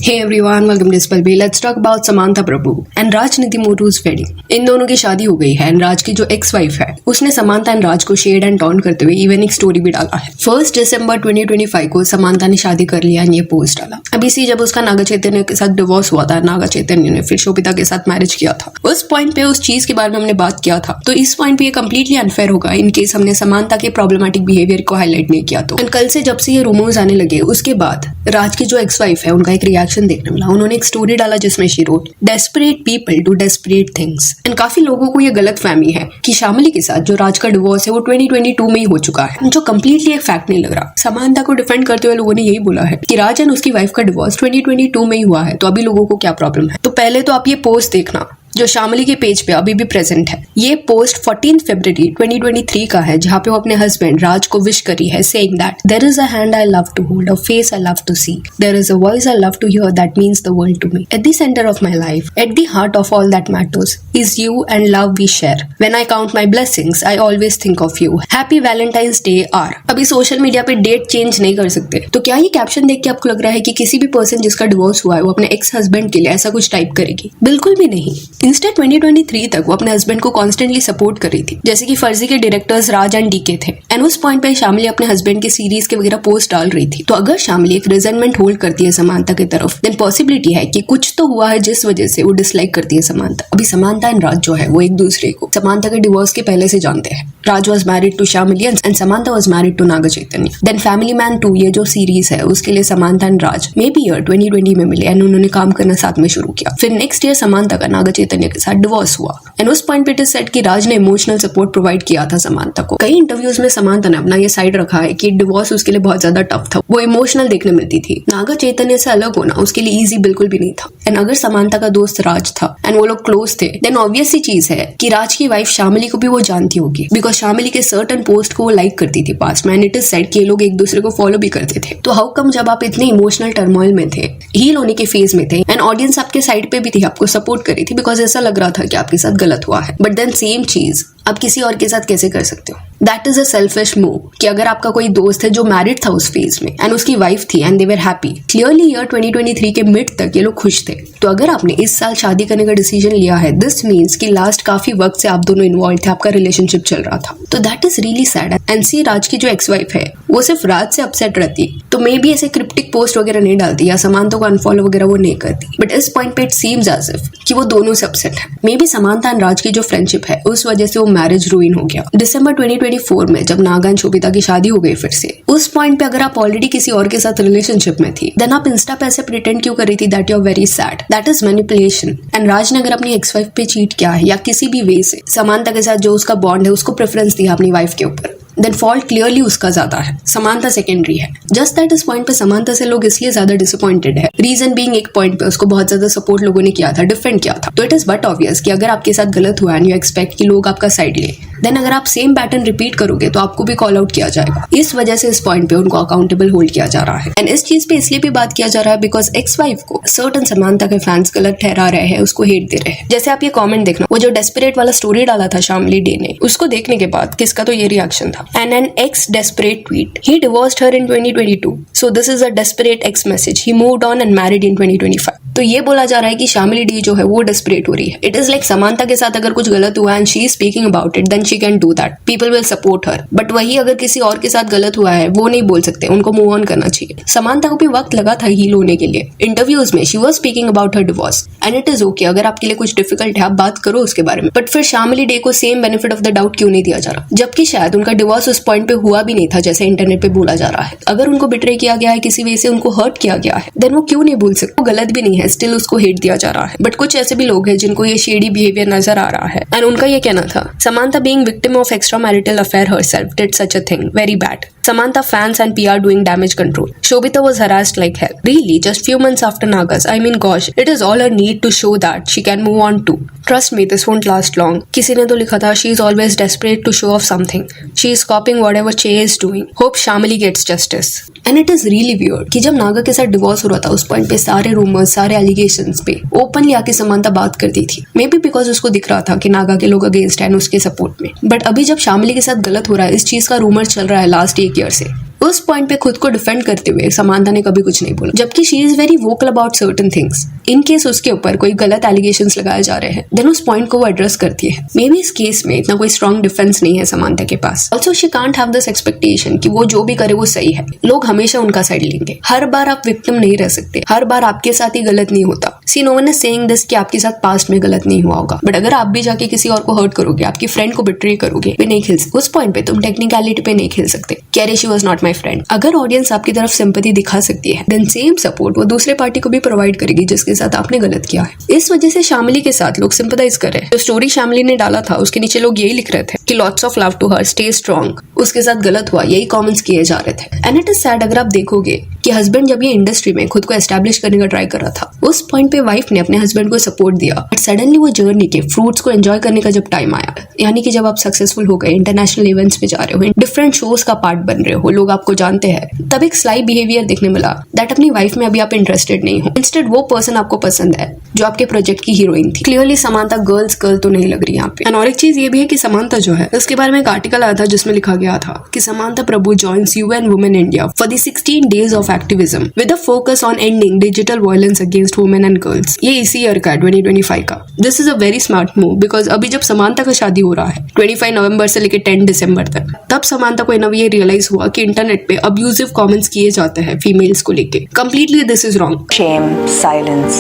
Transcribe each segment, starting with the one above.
Hey everyone, welcome to Spalby. Let's talk about Samantha Prabhu and Rajniti Motu's wedding. इन दोनों की शादी हो गई है एंड राज की जो एक्स वाइफ है उसने समांथा एंड राज को शेड एंड टॉन करते हुए इवन एक स्टोरी भी डाला है। 1 दिसंबर 2025 को समांथा ने शादी कर लिया एंड ये पोस्ट डाला। अभी सी जब उसका नागा चैतन्य के साथ डिवोर्स हुआ था, नागा चैतन्य ने फिर शोभिता के साथ मैरिज किया था। उस पॉइंट पे उस चीज के बारे में हमने बात किया था, तो इस पॉइंट पे ये कम्प्लीटली अनफेयर होगा इन केस हमने समांथा के प्रॉब्लमेटिक बिहेवियर को हाईलाइट नहीं किया तो। कल से जब से ये रूमर्स आने लगे उसके बाद राज की जो एक्स वाइफ है उनका एक रिएक्शन देखने मिला। उन्होंने एक स्टोरी डाला जिसमें she wrote desperate people do desperate things and काफी लोगों को ये गलत फहमी है कि शामिली के साथ जो राज का डिवोर्स है वो 2022 में ही हो चुका है, जो कम्प्लीटली एक फैक्ट नहीं लग रहा। समांथा को डिफेंड करते हुए लोगों ने यही बोला है कि राज एंड उसकी वाइफ का डिवोर्स 2022 में ही हुआ है, तो अभी लोगों को क्या प्रॉब्लम है। तो पहले तो आप ये पोस्ट देखना जो शामिली के पेज पे अभी भी प्रेजेंट है। ये पोस्ट 14 फरवरी 2023 का है जहाँ पे वो अपने हस्बैंड राज को विश करी है saying that there is a hand I love to hold, a face I love to see, there is a voice I love to hear that means the world to me, at the centre of my life, at the heart of all that matters is you and love we share, when I count my blessings I always think of you, happy Valentine's day आर। अभी social media पे date change नहीं कर सकते, तो क्या ये caption देख के आपको लग रहा है कि किसी भी पर्सन जिसका डिवोर्स हुआ है वो अपने एक्स हस्बैंड के लिए ऐसा कुछ टाइप करेगी? बिल्कुल भी नहीं। इंस्टेड 2023 तक वो अपने हस्बैंड को कॉन्स्टेंटली सपोर्ट कर रही थी, जैसे कि फर्जी के डायरेक्टर्स राज एंड डीके थे एंड उस पॉइंट पे शामिली अपने हस्बैंड के सीरीज के वगैरह पोस्ट डाल रही थी। तो अगर शामिली एक रिजेंटमेंट होल्ड करती है समांथा की तरफ, देन पॉसिबिलिटी है कि कुछ तो हुआ है जिस वजह से वो डिसलाइक करती है समांथा। अभी समांथा एंड राज जो है वो एक दूसरे को समांथा के डिवोर्स के पहले से जानते हैं। Raj was married to Shamili and Samantha was married to Naga Chaitanya. Then family man 2 ये जो सीरीज है उसके लिए Samantha and Raj maybe year 2020 में मिले एंड उन्होंने काम करना साथ में शुरू किया। फिर नेक्स्ट ईयर समांथा का नागा चैतन्य के साथ डिवोर्स हुआ एंड उस पॉइंट पे इट इज सेड कि राज ने इमोशनल सपोर्ट प्रोवाइड किया था समांथा को। कई इंटरव्यूज में समांथा ने अपना ये साइड रखा है कि डिवोर्स उसके लिए बहुत ज्यादा टफ था, वो इमोशनल देखने मिलती थी। नागा चैतन्य से अलग होना उसके लिए इजी बिल्कुल भी नहीं था। एंड अगर समांथा का दोस्त राज था एंड वो लोग क्लोज थे, देन ऑब्वियस सी चीज है कि राज की वाइफ शामिली को भी वो जानती होगी, बिकॉज शामिली के सर्टेन पोस्ट को वो लाइक करती थी पास्ट में एंड इट इज सेड कि ये लोग एक दूसरे को फॉलो भी करते थे। तो हाउ कम जब आप इतने इमोशनल टर्मोइल में थे, हील होने के फेज में थे एंड ऑडियंस आपके साइड पे भी थी, आपको सपोर्ट करी थी, बिकॉज ऐसा लग रहा था कि आपके साथ गलत हुआ है, बट देन सेम चीज आप किसी और के साथ कैसे कर सकते हो? That is a selfish move कि अगर आपका कोई दोस्त है जो मैरिड था उस फेज में एंड उसकी वाइफ थी and they were happy, clearly year 2023 के मिड तक ये लोग खुश थे, तो अगर आपने इस साल शादी करने का डिसीजन लिया है, दिस मीन्स कि लास्ट काफी वक्त से आप दोनों इन्वॉल्व थे, आपका रिलेशनशिप चल रहा था। तो that is really sad. And see Raj की जो एक्स वाइफ है वो सिर्फ राज से अपसेट रहती तो मे बी ऐसे क्रिप्टिक पोस्ट वगैरह नहीं डालती या समांथा को अनफॉलो वगैरह वो नहीं करती, बट इस पॉइंट पे इट सीम्स एज इफ कि वो दोनों से अपसेट है। मे बी समांथा एंड राज की जो फ्रेंडशिप है उस वजह से वो मैरिज रूइन हो गया। दिसंबर 2024 में जब नागा एंड शोभिता की शादी हो गई फिर से, उस पॉइंट पे अगर आप ऑलरेडी किसी और के साथ रिलेशनशिप में थी, देन आप इंस्टा पे ऐसे प्रिटेंड क्यों कर रही थी that you are very sad? That is manipulation. And Raj ने अगर अपनी एक्स वाइफ पे चीट किया है या किसी भी वे से समांथा के साथ जो उसका बॉन्ड है उसको प्रेफरेंस दिया अपनी वाइफ के ऊपर, देन फॉल्ट क्लियरली उसका ज्यादा है, समांथा सेकेंडरी है। जस्ट दैट इस पॉइंट पे समांथा से लोग इसलिए ज्यादा डिसअपॉइंटेड है, रीजन बीइंग एक पॉइंट पे उसको बहुत ज्यादा सपोर्ट लोगों ने किया था, डिफेंड किया था। तो इट इज बट ऑब्वियस कि अगर आपके साथ गलत हुआ एंड यू एक्सपेक्ट कि लोग आपका साइड ले, देन अगर आप सेम पैटर्न रिपीट करोगे तो आपको भी कॉल आउट किया जाएगा। इस वजह से इस पॉइंट पे उनको अकाउंटेबल होल्ड किया जा रहा है एंड इस चीज पे इसलिए भी बात किया जा रहा है बिकॉज एक्स वाइफ को सर्टन समांथा के फैंस गलत ठहरा रहे हैं, उसको हेट दे रहे हैं। जैसे आप ये कॉमेंट देखना, वो जो डेस्परेट वाला स्टोरी डाला था शामिली डे ने, उसको देखने के बाद किसका तो ये रिएक्शन था, and an ex desperate tweet. He divorced her in 2022. So this is a desperate ex message. He moved on and married in 2025. तो ये बोला जा रहा है कि शामिली डी जो है वो डेस्परेट हो रही है। इट इज लाइक समांथा के साथ अगर कुछ गलत हुआ and she is speaking about it, then she can do that, people will support her. But वही अगर किसी और के साथ गलत हुआ है वो नहीं बोल सकते, उनको मूव ऑन करना चाहिए। समांथा को भी वक्त लगा था हील होने के लिए। इंटरव्यूज में she was speaking about her divorce and it is okay, अगर आपके लिए कुछ डिफिकल्ट है आप बात करो उसके बारे में, बट फिर शामिली डे को same benefit of the doubt क्यों नहीं दिया जा रहा, जबकि शायद उनका डिवोर्स उस पॉइंट पे हुआ भी नहीं था जैसे इंटरनेट पे बोला जा रहा है। अगर उनको बिट्रे किया गया है, किसी वे से उनको हर्ट किया गया है, देन वो क्यों नहीं बोल सकते? वो गलत भी नहीं है, स्टिल उसको हेट दिया जा रहा है। बट कुछ ऐसे भी लोग हैं जिनको ये शेडी बिहेवियर नजर आ रहा है एंड उनका ये कहना था, Samantha being victim of extra marital affair herself did such a thing, very bad. Samantha fans and PR doing damage control. Shobita was harassed like hell. Really, just few months after Naga's. I mean, gosh, it is all her need to show that she can move on too. Trust me, this won't last long. किसी ने तो लिखा था, she is always desperate to show off something. She is copying whatever Che is doing. Hope Shamili gets justice. And it is really weird कि जब नागा के साथ divorce हो रहा था उस पॉइंट पे सारे रूमर्स, सारे एलिगेशंस पे ओपनली आके समांथा बात करती थी। मे बी बिकॉज उसको दिख रहा था कि नागा के लोग अगेंस्ट है उसके सपोर्ट में। बट अभी जब शामिली के साथ गलत हो रहा है, इस चीज का रूमर चल रहा है लास्ट 1 ईयर से, उस पॉइंट पे खुद को डिफेंड करते हुए समांथा ने कभी कुछ नहीं बोला, जबकि she is very vocal about certain things. In case उसके ऊपर कोई गलत एलिगेशंस लगाए जा रहे हैं, देन उस पॉइंट को वो एड्रेस करती है। मे बी इस केस में इतना कोई स्ट्रॉन्ग डिफेंस नहीं है समांथा के पास। Also she can't have this expectation कि वो जो भी करे वो सही है। लोग हमेशा उनका साइड लेंगे। हर बार आप विक्टिम नहीं रह सकते, हर बार आपके साथ ही गलत नहीं होता। See no one is saying this कि आपके साथ पास्ट में गलत नहीं हुआ होगा, बट अगर आप भी जाके किसी और को हर्ट करोगे, आपकी फ्रेंड को बिट्रे करोगे, भी नहीं खेल सकते। उस पॉइंट पे तुम टेक्निकलिटी पे नहीं खेल सकते। कैरे she was not my friend. अगर ऑडियंस आपकी तरफ सिंपैथी दिखा सकती है, देन सेम सपोर्ट वो दूसरे पार्टी को भी प्रोवाइड करेगी जिसके साथ आपने गलत किया है। इस वजह से शामिली के साथ लोग सिंपैथाइज कर रहे हैं। जो स्टोरी शामिली ने डाला था उसके नीचे लोग यही लिख रहे थे कि lots of love to her, stay strong. उसके साथ गलत हुआ, यही कमेंट्स किए जा रहे थे। एंड इट इज सैड, अगर आप देखोगे कि हस्बैंड जब ये इंडस्ट्री में खुद को एस्टैब्लिश करने का ट्राई कर रहा था, उस पॉइंट पे वाइफ ने अपने हस्बैंड को सपोर्ट दिया, बट सडनली वो जर्नी के फ्रूट्स को एंजॉय करने का जब टाइम आया, यानी कि जब आप सक्सेसफुल हो गए, इंटरनेशनल इवेंट्स पे जा रहे हो, डिफरेंट शोज का पार्ट बन रहे हो, लोग आपको जानते हैं, तब एक स्लाई बिहेवियर देखने मिला दैट अपनी वाइफ में अभी आप इंटरेस्टेड नहीं हो। इंस्टेड वो पर्सन आपको पसंद है जो आपके प्रोजेक्ट की हीरोइन थी। क्लियरली समांथा गर्ल्स गर्ल तो नहीं लग रही यहाँ पे। एंड और एक चीज ये भी है कि समांथा जो है, उसके बारे में एक आर्टिकल आया था जिसमें लिखा गया था कि Samantha Prabhu joins UN Women India for the 16 days of activism with a focus on ending digital violence against women and girls। ये इसी ईयर का 2025 का। This is a very smart move, because अभी जब समांथा का शादी हो रहा है 25 नवंबर से लेकर 10 दिसंबर तक, तब समांथा को ये रियलाइज हुआ कि इंटरनेट पे अब्यूजिव कमेंट्स किए जाते हैं फीमेल्स को लेके। Completely this is wrong. Shame, silence.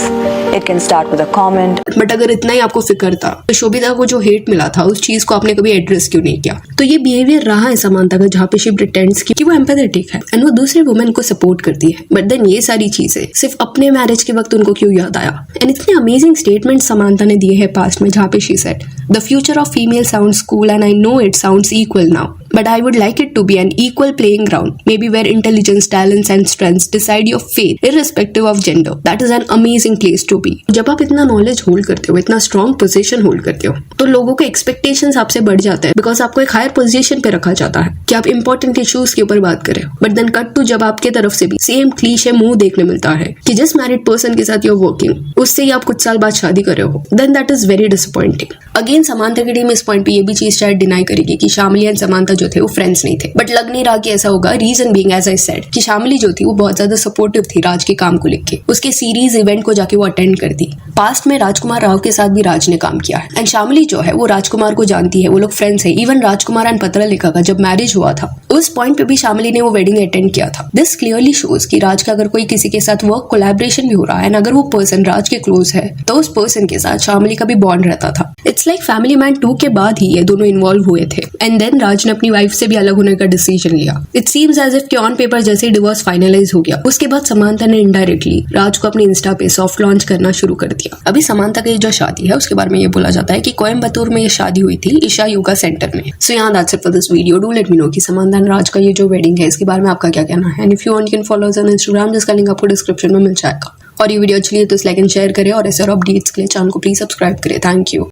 It can start with a comment. But अगर इतना ही आपको फिक्र था तो शोभिता को जो हेट मिला था उस चीज को आपने कभी एड्रेस क्यों नहीं किया? तो ये बिहेवियर रहा है समांथा का, जहाँ पे शी प्रिटेंड्स कि वो एम्पैथेटिक है एंड वो दूसरे वुमेन को सपोर्ट करती है, बट देन ये सारी चीजें सिर्फ अपने मैरिज के वक्त उनको क्यों याद आया? एंड इतने अमेजिंग स्टेटमेंट समांथा ने दिए हैं पास्ट में, जहाँ पे she said the future of female sounds cool and I know it sounds equal now, but I would like it to be an equal playing ground, maybe where intelligence, talents and strengths decide your fate irrespective of gender. That is an amazing place to be. जब आप इतना knowledge hold करते हो, इतना strong position hold करते हो, तो लोगों के एक्सपेक्टेशंस आपसे बढ़ जाते हैं, बिकॉज आपको एक हायर पोजीशन पे रखा जाता है कि आप इंपॉर्टेंट इश्यूज के ऊपर बात करें। बट देन कट टू जब आपके तरफ से भी सेम क्लीशे मुंह देखने मिलता है कि जिस मैरिड पर्सन के साथ यू वर्किंग, उससे ही आप कुछ साल बाद शादी कर रहे हो, then that is very disappointing. Again Samantha की टीम इस पॉइंट पे ये भी चीज शायद डिनाई करेगी कि शामिली एंड समांथा जो थे वो फ्रेंड्स नहीं थे, बट लग नहीं रहा कि ऐसा होगा। Reason being as I said कि शामिली जो थी वो बहुत ज्यादा सपोर्टिव थी राज के काम को लेके। उसके सीरीज इवेंट को जाके वो अटेंड करती। पास्ट में राजकुमार राव के साथ भी राज ने काम किया है एंड शामिली जो है वो राजकुमार को जानती है, वो लोग फ्रेंड्स है। इवन राजकुमार एंड पत्रलेखा का जब मैरिज हुआ था उस पॉइंट पे भी शामिली ने वो वेडिंग अटेंड किया था। दिस क्लियरली शोज कि राज का अगर कोई किसी के साथ वर्क कोलैबोरेशन भी हो रहा है एंड अगर वो पर्सन राज के क्लोज है तो उस पर्सन के साथ शामिली का भी बॉन्ड रहता था। इट्स लाइक फैमिली मैन 2 के बाद ही ये दोनों इन्वॉल्व हुए थे एंड देन राज ने अपनी वाइफ से भी अलग होने का डिसीजन लिया। इट सीम्स एज इफ कि ऑन पेपर जैसे ही डिवोर्स फाइनलाइज हो गया, उसके बाद समांथा ने इनडायरेक्टली राज को अपने इंस्टा पे सॉफ्ट लॉन्च करना शुरू कर दिया। अभी समांथा की जो शादी है उसके बारे में ये बोला जाता है कि कोयम्बतूर में ये शादी हुई थी ईशा योगा सेंटर में। सो यहाँ that's it for this video. Do let me know कि समांथा एंड राज का ये जो वेडिंग है इसके बारे में आपका क्या कहना है। And if you want you can follow us on Instagram, जिसका लिंक आपको डिस्क्रिप्शन में मिल जाएगा। और ये वीडियो अच्छी लगी तो लाइक एंड शेयर करें और ऐसे और अपडेट्स के लिए चैनल को प्लीज सब्सक्राइब करें। Thank you.